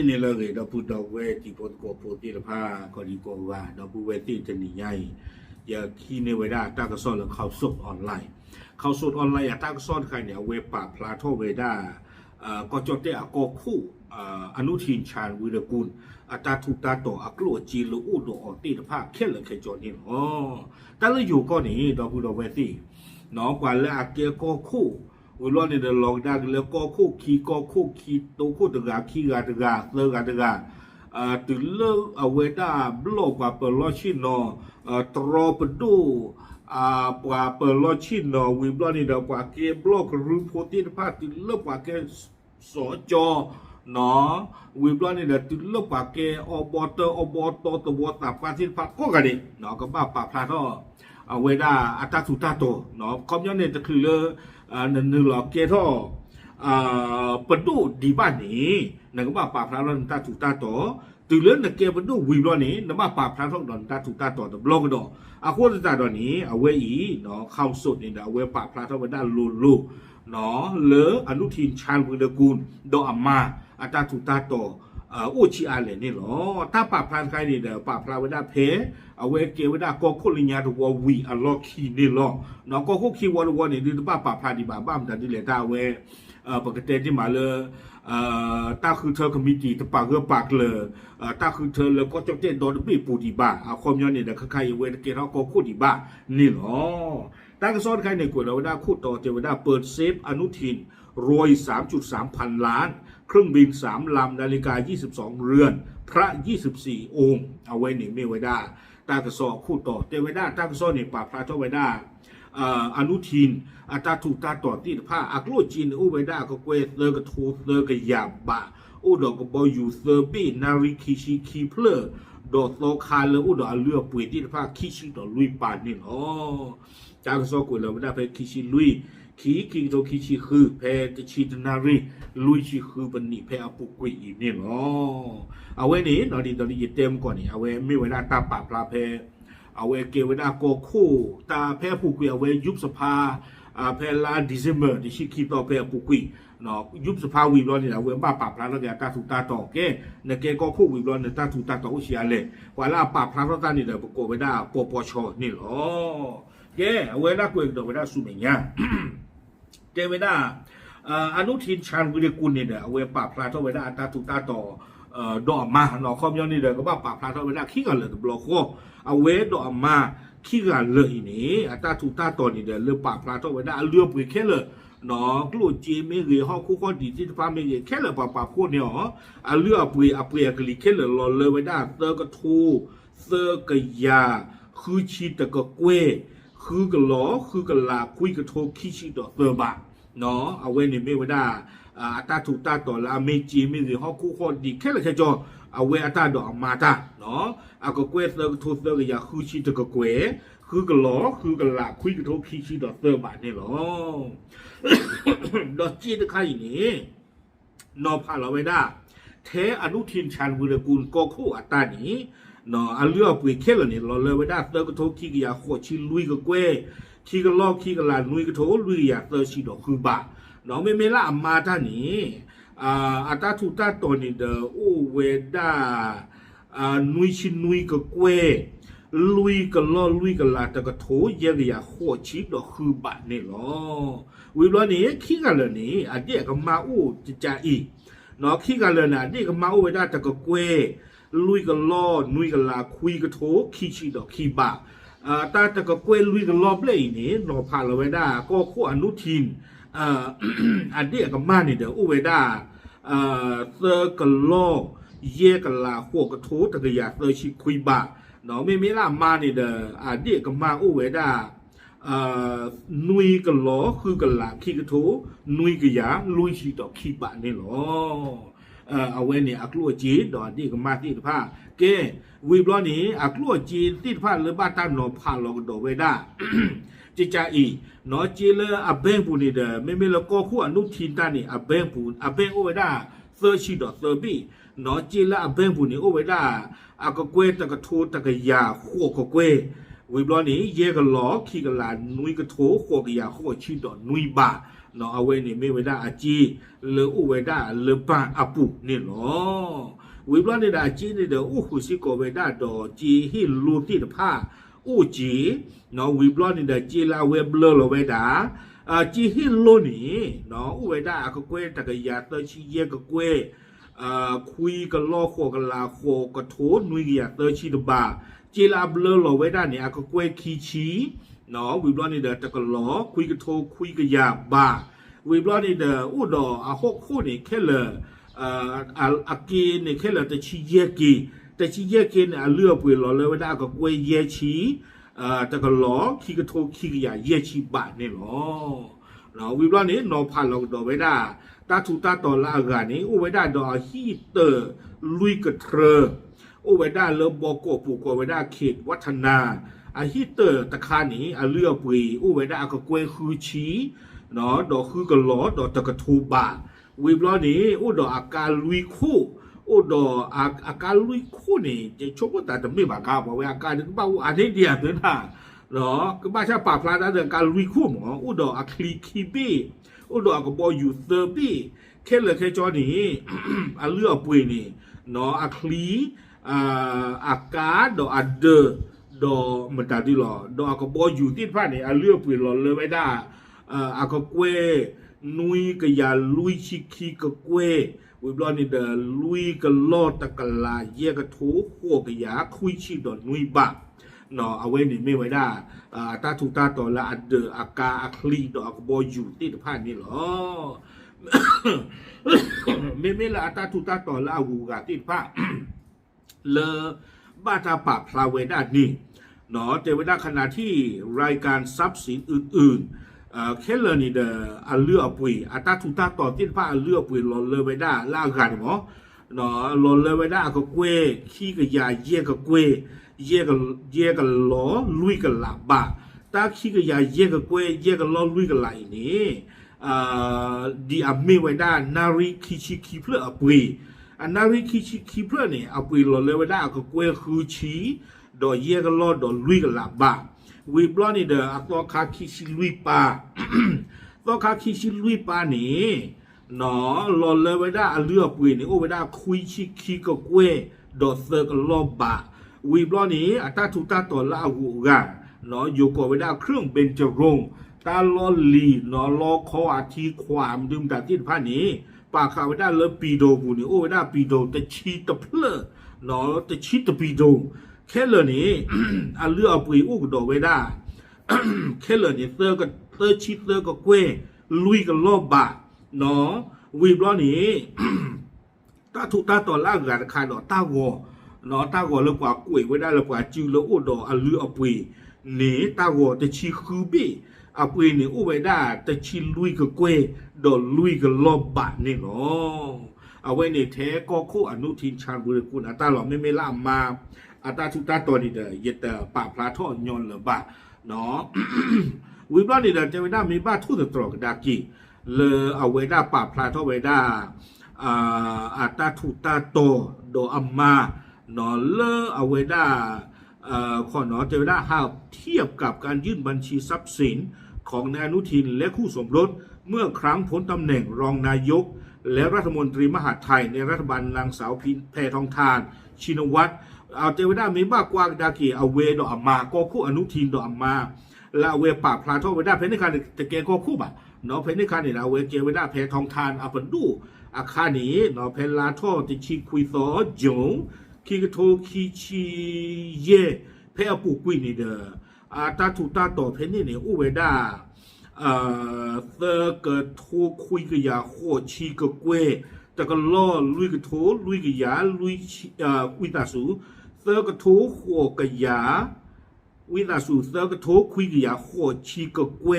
ni lo da pu da we ti po ko po ti da pha ko di ko wa da pu we ti te ni nyai ya ki ne we da ta ka so le khao sot online khao sot online ya ta ka so khai ne we pa phla tho we daก็จดได้ก็คู่อนุทินชาญวิรกุลอัตราถูกตาต่ออักลัวจีนหรืออุดอตีภาพแค่เลยแค่จอนี่อ๋อแต่เราอยู่ก็นี่เราพูดเอาไว้สิน้องกว่าแล้วอาเกียก็คู่วันร้อนนี่เดี๋ยวลองได้แล้วก็คู่ขี่ก็คู่ขี่ตัวคู่ตะกาขี่กาตะกาเลิกาตะกาตื่นเลิกเอาไว้ได้บล็อกกว่าเปิดล้อชินอตรอปดูกว่าเปิดล้อชินอวิบล้อนี่เดี๋ยวกว่าเกมบล็อกรูปโพตีภาพตื่นเลิกกว่าเกสจเนาะวิบล้อนี่เดี๋ยวตื่นเลิกกว่าเกอบตตัวตาปาทิพักก็กันดิเนาะก็บ้าป่าพลาท่อเอาไว้ได้อัตราสุตาโตเนาะคอมยันเนี่ยจะคือเลยนึกหลอกเกท่อประตูดีบ้านนี้นั่นก็บ้าป่าพลาท่ออัตราสุตาโตตื่นเล่นนักเกมประตูวิบล้อนี่นั่นบ้าป่าพลาท่ออัตราสุตาโตแต่บล็อกดอกอาโคตรตาตอนนี้เอาไว้อีเนาะเข้าสุดนี่เอาไว้ป่าพลาท่อไปได้ลูเนาะเลออนุทินชาญวิรกูลดออามาอัตราถูกตาต่ออุชิอาเลนี่หรอถ้าป่าพลานใครนี่เดี๋ยวป่าพลาวิดาเพเอาไว้เกวิดาก็คุลิญญาตัววีอลอคีนี่หรอเนาะก็คุคีวันนี่ดูป่าพลาดีบ้ามันแต่ดิเลต้าเวปกติที่มาเลยตาคือเธอคอมมิตี้ตะปากก็ปากเลยตาคือเธอแล้วก็จะเต้นโดนปีปูดีบ้าเอาความย้อนเนี่ยเดี๋ยวใครเวทเกเราก็คู่ดีบ้านี่หรอตั้งซ้อนใครในกลุ่มเราได้คู่ต่อเทวดาเปิดเซฟอนุทินรวย 3.3 พันล้านเครื่องบิน3 ลำนาฬิกา22 เรือนพระ24 องค์เอาไว้หนีไม่ไว้ได้ตั้งกระสอบคู่ต่อเทวดาตั้งกระสอบในป่าพระเจ้าไว้ได้อนุทินอัตราถูกตาต่อที่ผ้าอักโลจีนอุไว้ได้ก็เกวเซอร์กระทูเซอร์กระยาบะอุดอกกบอยู่เซอร์บี้นาริคิชิคีเพลดอกโตคาเลอุดอกเลือปุ๋ยที่ผ้าคิชิดอกลุยปานนี่อ๋อจากสกุลเราไม่ได้ไปคิชิลุยขีโตคิชิคือแพตชิตนารีลุยชิคือบันนี่แพอปุกุยอีนี่อ๋อเอาไว้นี่ตอนนี้เต็มก่อนนี่เอาไว้ไม่ไว้ได้ตาปาปลาแพเอาไว้เกวิดาโกคู่ตาแพปุกุยเอาไว้ยุบสภาแพลาดิเซมเบอร์ที่ชิคิต่อแพปุกุยเนาะยุบสภาวิบลอนนี่เอาไว้บ้าปาปลาแล้วแกตาถูกตาต่อแกในแกก็คู่วิบลอนในตาถูกตาต่ออุเชียเลยว่าละปาปลาแล้วตานี่เดี๋ยวโกวิดาปปชนี่หรอแกเอาไว้ละกูเอกดอกวิดาสุเมียเจเวดาอนุทินชาญวิริกุลเนี่ยเอาไว้ปราบพลาดเท่าไว้ได้อัตราถูกตาต่อดอกมาหนอคอมย้อนนี่เด้อก็ว่าปราบพลาดเท่าไว้ได้ขี้กันเลยบล็อกก็เอาไว้ดอกมาขี้กันเลยนี่อัตราถูกตาต่อนี่เด้อเรื่องปราบพลาดเท่าไว้ได้เรื่องปุ๋ยแค่เลยหนอกลุ่มจีไม่เกี่ยวห้องคู่ข้อดีที่ฟ้าไม่เกี่ยวแค่เลยปราบพวกเนี่ยอ๋อเรื่องปุ๋ยเปลี่ยนกลิแค่เลยรอเลยไว้ได้เตอร์กระทูเตอร์กระยาคือชีตะกะเกวคือกะล้อคือกะลาคุยกะโทขี้ชีดอกเตอร์บะเนาะเอาไว้ในไม่ไว้ได้อัตราถูกตาต่อละเมจีไม่หรือห้องคู่ข้อดีแค่เลยแค่จอเอาไว้อัตราดอกมาตาเนาะเอากะเกวเตอร์ทูเตอร์กะยาคือชีตะกะเกวคือกะล้อคือกะลาคุยกะโทขี้ชีดอกเตอร์บะนี่หรอดอกจีตะไคนี่นอพาเราไว้ได้เทอนุทินชาญวิรกูลก็คู่อัตรานี้เนาะเรื่องปุ๋ยแค่เลยเราเลยไว้ได้เตอร์กะโทขี้กะยาโคชิลุยกะเกวขี้กะลอกขี้กะลาลุยกะโถลุยอยากเตอชีดอกคือบะน้องไม่ละมาท่านี้อัตราถูกตาตัวนี้เด้อโอเวด้านุยชินุยกะเกวลุยกะลอลุยกะลาตะกะโถเยกะอยากโคชีดอกคือบะนี่หรอวิบลอนี้ขี้กะเลยนี่อันเดียกะมาอูจะอีเนาะขี้กะเลยนะอันเดียกะมาอูเวด้าตะกะเกวลุยกะลอนุยกะลาคุยกะโถขี้ชีดอกขี้บะตาตะกะเกวลุยกันรอบเลยนี่รอพาเราไว้ได้ก็คู่อนุทินอันเดียกับมานี่เดี๋ยวอุไว้ได้เซอร์กันโลเยกันลาหัวกระทูตะกะยาเซอร์ชิคุยบะเนาะไม่ละมานี่เด้ออันเดียกับมาอุไว้ได้นุยกันล้อคือกันลาขี้กระทูนุยกะยาลุยชิดอกขี้บะนี่หรอเอาไว้เนี่ยอักลัวจีดอกนี่ก็มาที่ผ้าเกวิบล้อนี้อักลัวจีที่ผ้าหรือบ้านตั้งหนอผ้าเราก็ดอกไว้ได้จิจ่าอีหนอจีเลอเบงปูนี่เด้อไม่ละก็คู่อนุทินตานี่อเบงปูอเบงโอไว้ได้เซอร์ชีดอกเซอร์บี้หนอจีเลอเบงปูนี่โอไว้ได้อากะเกวตะกะทูตะกะยาหัวกะเกว วิบล้อนี้เย่กันล้อขี้กันลานุยกระโถขวกยาขวกชีดอนุยบาเนาะเอาไว้นี่ไม่ไว้ได้อาจีเลออุไว้ได้เลอปาอาปุนี่เนาะวิบล้อนี่ได้อาจีนี่เด้ออุหุสิโกไว้ได้ดอจีฮิลูติดผ้าอุจีเนาะวิบล้อนี่ได้จีลาเวบเลอไว้ได้จีฮิโลนี่เนาะอุไว้ได้ก็เกวตะกยาเตชิเยก็เกวคุยกันล้อขวกันลาขวกระโถนุยยาเตชิดบาจีลาเบลอไว้ได้เนี่ยก็เกวคีชีเนาะวิบล้อนี่เด้อตะกล้อคุยกันโทคุยกันยาบาวิบล้อนี่เด้ออุดอหกคู่นี่แค่เลยอากีนี่แค่เลยแต่ชีเยกีแต่ชีเยกีเนี่ยเลือกไปล้อเลยไว้ได้ก็เกวเยชีตะกล้อคีกันโทคีกันยาเยชีบาเนี่ยหรอเนาะวิบล้อนี่นอพันเราดอไว้ได้ตาทุตาต่อละกานี่อุไว้ได้ดอฮีเตอร์ลุยกระเทออุไว้ได้เลบอกโกปูกไว้ได้เขตวัฒนาฮีเตอร์ตะคานี้เลือปุยอุไว้ได้ก็เกวคือชีเนาะดอคือกะล้อดอตะกะทูบาวิบล้อนี้อุดออาการลุยคู่อุดออาการลุยคู่นี่จะชกว่าแต่ไม่บากาบอกว่าอาการนึกว่าอันนี้เดียดเลยนะเนาะก็บ้าชาป่าพลาดเรื่องการลุยคู่หมออุดออาคลีคีบีอุดอก็บออยู่เซอร์บี้แค่เลยแค่จอนี้เลือปุยนี่เนาะอาคลีอากาดอเดอดอมันตาดีหรอดอก็บออยู่ที่ผ้านี่เลือปุยหล่อเลยไม่ได้ก็เกวนุยก็อย่าลุยชิคีก็เกววิบล้อนี่เดอลุยก็ลอดตะกลาเยกะทูขัวก็อย่าคุยชิดอนุยบะเนาะเอาไว้นี่ไม่ไว้ได้ตาถูตาต่อละเดออากาอาคลีดอกบออยู่ที่ผ้านี่หรอไม่ละตาถูตาต่อละหูกาที่ผ้าเลอบาตาปะพลาเวด้านี่เนาะแต่เวลาขณะที่รายการทรัพย์สินอื่นๆแค่เลยนี่เดอเลือปุยตาถูตาต่อที่ผ้าเลือปุยหล่นเลยไว้ได้ล่ากันหมอเนาะหล่นเลยไว้ได้ก็เกวขี้กับยาเย่ก็เกวเย่ก็ล้อลุยกับหลับบะตาขี้กับยาเย่ก็เกวเย่ก็ล้อลุยกับไหลนี่ดีไม่ไว้ได้นาริคิชิคิเพลอปุยนาริคิชิคิเพลเนี่ยอปุยหล่นเลยไว้ได้ก็เกวคือชีดอเย่ก็ล้อดอลุยกับหลับบะวิบล้อนี่เด้อตัวคาคิชิลุยปาตัวคาคิชิลุยปานี่เนาะหล่นเลยไว้ได้เลือปุยนี่โอ้ไว้ได้คุยชิคิก็เกวดอเซอร์ก็ล้อบะวิบล้อนี้ตาทุตาต่อละหูกันเนาะอยู่ก็ไว้ได้เครื่องเบญจรงตาล้อลีเนาะล้อคออาทีความดื่มแต่ที่ผ้านี้ปากขาไว้ได้เลยปีโดกูนี่โอ้ไว้ได้ปีโดแต่ชีตะเพลเนาะแต่ชีตะปีโดแค่เลยนี่เลือปุยอู้ก็ดอกไว้ได้แค่เลยนี่เตอร์ก็เตอร์ชีเตอร์ก็เกวลุยกันรอบบะเนาะวิบล้อนี้ตาทุตาต่อละกันคายดอกตาวอเนาะตากอเลยกว่ากล้วยไว้ได้เลยกว่าจิวแล้วอุดอเลือปุยนี่ตากอแต่ชีคือบีปุยนี่อุไว้ได้แต่ชีลุยกับกล้วยดอลุยกับรอบบะนี่เนาะเอาไว้ในแท้ก็คู่อนุทินชาญบุรีกุลตาหล่อไม่ล่ามาตาทุตาตัวนี่เด้อเยตป่าพลาท่อยนหรือบะเนาะวิบล้อนี่เด้อจะไว้ได้มีบ้าทุ่งตรอกดากีเลยเอาไว้ได้ป่าพลาท่อไว้ได้ตาทุตาโตโดอัมมาเนาะเลอเอาไว้ได้ข้อเนาะจะไว้ได้หากเทียบกับการยื่นบัญชีทรัพย์สินของนายอนุทินและคู่สมรสเมื่อครั้งพ้นตำแหน่งรองนายกและรัฐมนตรีมหาดไทยในรัฐบาลนางสาวแพทองธารชินวัตรเอาเจวิด้ามีบ้ากว่าดากีเอาเวดอกมาก็คู่อนุทินดอกมาและเวป่าพลาทเวด้าเพนิคานแต่แกก็คู่บ่ะเนาะเพนิคานเนี่ยเอาเวเจวิด้าแพทองธารเอาปดูอาคานี้เนาะเพลาท่อติชิคุยซอจงคีกโทคีชีเย่เพอปูกุยนี่เด้อตาถูตาต่อเพนนี่เนี่ยอุเวด้าเซอร์กโทคุยกยาโคชีกกเวแต่ก็ล่อลุยกโทลุยกยาลุยวิตาสูเซอร์กโทโคกยาวิตาสูเซอร์กโทคุยกยาโคชีกกเว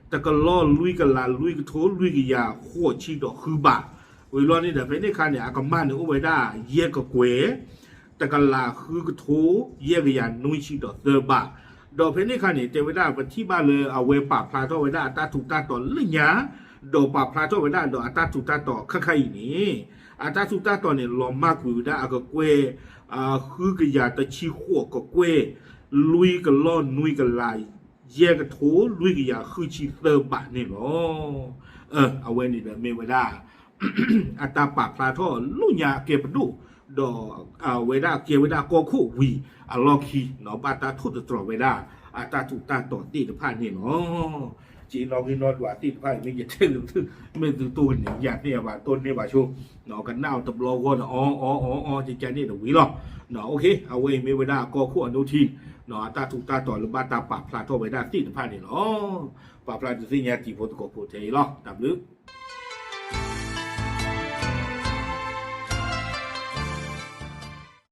แต่ก็ล่อลุยกลาลุยกโทลุยกยาโคชีดอกคือบะวิลอนี่เด้อเพนนี่คันเนี่ยอากามันเนี่ยอุเวด้าเย่กกเวแต่ก็ลาคือกโทเย่กยานุยชีดอกเซอร์บะดอกเพนนี่คันนี่เจวิด้าเป็นที่บ้านเลยเอาเวป่าพลาท่อไว้ได้ตาถูกตาต่อเรื่องยาดอกป่าพลาท่อไว้ได้ดอกตาถูกตาต่อข้างๆนี่ตาถูกตาต่อเนี่ยลอมมากกว่าได้ก็เกวคือกยาตะชีขัวก็เกว ลุยกันล่อนนุยกันลายแยกกันโถลุยกันยาคือชีเตอร์บะนี่เนาะเอาไว้นี่แบบเมเวดาอัตราปากพลาท่อลุยาเก็บดูดอเวดาเกเวดาโกคู่วีอลอคีเนาะบาตาทุตตรอเวดาอัตราถูกตาต่อตีตะพานนี่เนาะจีนเรากินนอดว่าตีตะพานไม่จะเท่ไม่ถึงตัวนี่อยากเนี่ยว่าต้นนี่ว่าชูเนาะกันน่าตบโลก็จริงๆนี่เดี๋ยววิหรอเนาะโอเคเอาไว้เมเวดาโกคู่อนุทินเนาะตาถูกตาต่อหรือบาตาปากพลาท่อเวดาตีตะพานนี่เนาะปากพลาจะสิ่งยาจีโพตโกโพเทหรอดับลึก